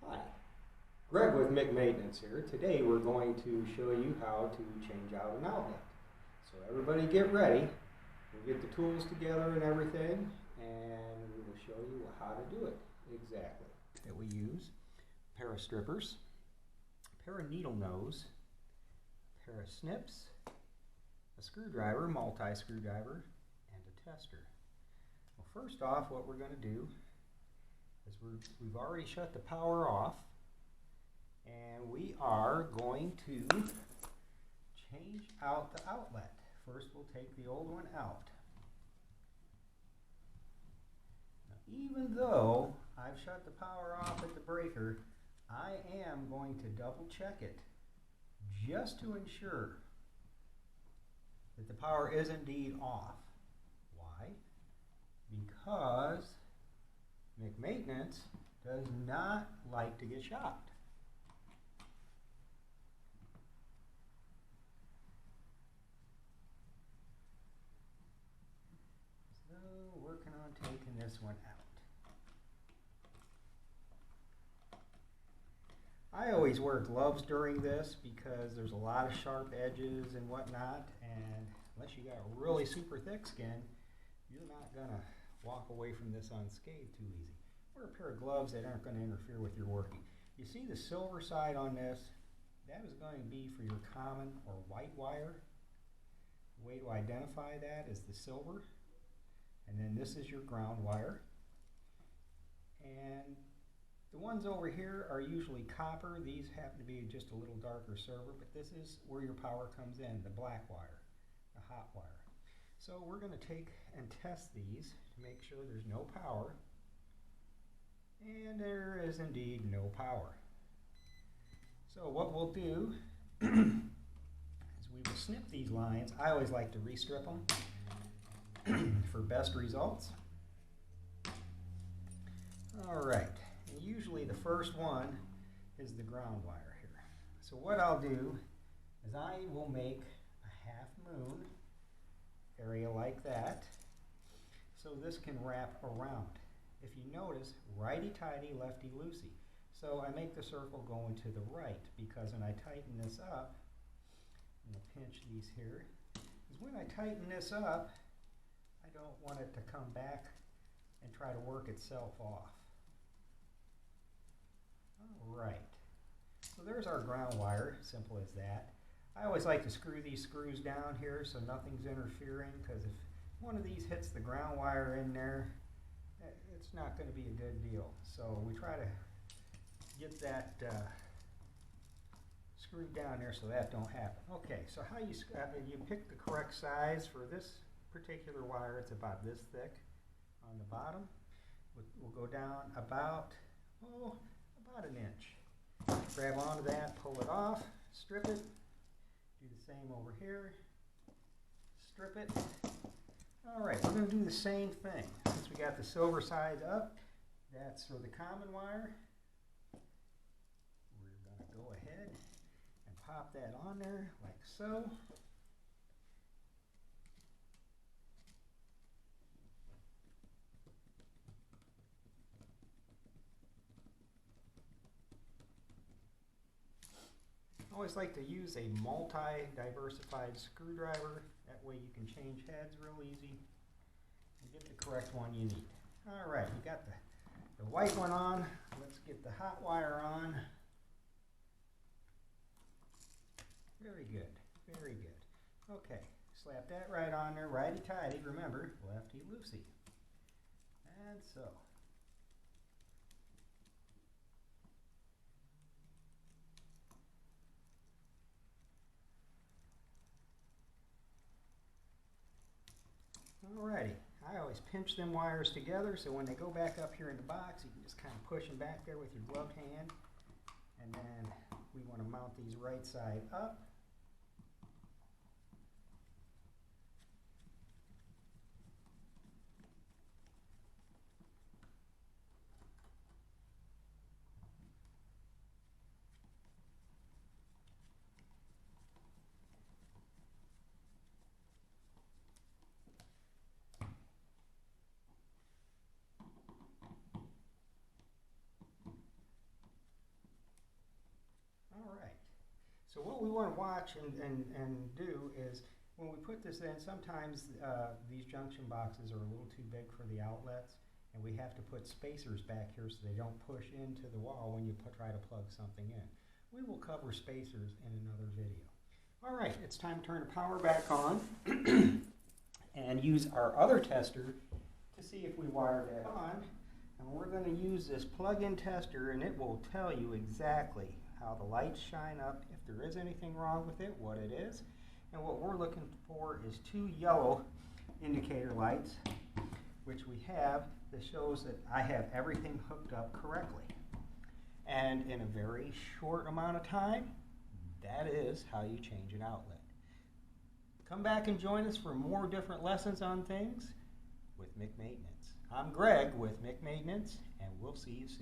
Hi, Greg with Mick Maintenance here. Today we're going to show you how to change out an outlet. So everybody get ready. We'll get the tools together and everything, and we will show you how to do it exactly. That we use a pair of strippers, a pair of needle nose, a pair of snips, a screwdriver, multi-screwdriver, and a tester. Well, first off, what we're going to do is we've already shut the power off, and we are going to change out the outlet. First we'll take the old one out. Now, even though I've shut the power off at the breaker, I am going to double check it just to ensure that the power is indeed off. Why? Because Mick Maintenance does not like to get shocked. So, working on taking this one out. I always wear gloves during this because there's a lot of sharp edges and whatnot, and unless you got a really super thick skin, you're not gonna walk away from this unscathed too easy. Wear a pair of gloves that aren't going to interfere with your working. You see the silver side on this? That is going to be for your common or white wire. The way to identify that is the silver. And then this is your ground wire. And the ones over here are usually copper. These happen to be just a little darker silver, but this is where your power comes in, the black wire, the hot wire. So we're going to take and test these to make sure there's no power. And there is indeed no power. So what we'll do is we will snip these lines. I always like to restrip them for best results. Alright, and usually the first one is the ground wire here. So what I'll do is I will make a half moon area like that, so this can wrap around. If you notice, righty-tighty, lefty-loosey. So I make the circle going to the right because when I tighten this up, I'm going to pinch these here, because when I tighten this up, I don't want it to come back and try to work itself off. Alright, so there's our ground wire, simple as that. I always like to screw these screws down here so nothing's interfering, because if one of these hits the ground wire in there, it's not going to be a good deal. So we try to get that screwed down there so that don't happen. Okay, so how you pick the correct size for this particular wire. It's about this thick on the bottom. We'll go down about an inch. Grab onto that, pull it off, strip it. Do the same over here. Strip it. Alright, we're going to do the same thing. Since we got the silver side up, that's for the common wire. We're going to go ahead and pop that on there like so. I always like to use a multi-diversified screwdriver. That way you can change heads real easy and get the correct one you need. Alright, you got the white one on. Let's get the hot wire on. Very good, very good. Okay, slap that right on there, righty-tighty. Remember, lefty-loosey. And so. Alrighty, I always pinch them wires together so when they go back up here in the box, you can just kind of push them back there with your gloved hand. And then we want to mount these right side up. So what we want to watch and do is when we put this in, sometimes these junction boxes are a little too big for the outlets, and we have to put spacers back here so they don't push into the wall when you try to plug something in. We will cover spacers in another video. All right, it's time to turn the power back on and use our other tester to see if we wired that on. And we're going to use this plug-in tester, and it will tell you exactly how the lights shine up, if there is anything wrong with it, what it is. And what we're looking for is 2 yellow indicator lights, which we have, that shows that I have everything hooked up correctly. And in a very short amount of time, that is how you change an outlet. Come back and join us for more different lessons on things with Mick Maintenance. I'm Greg with Mick Maintenance, and we'll see you soon.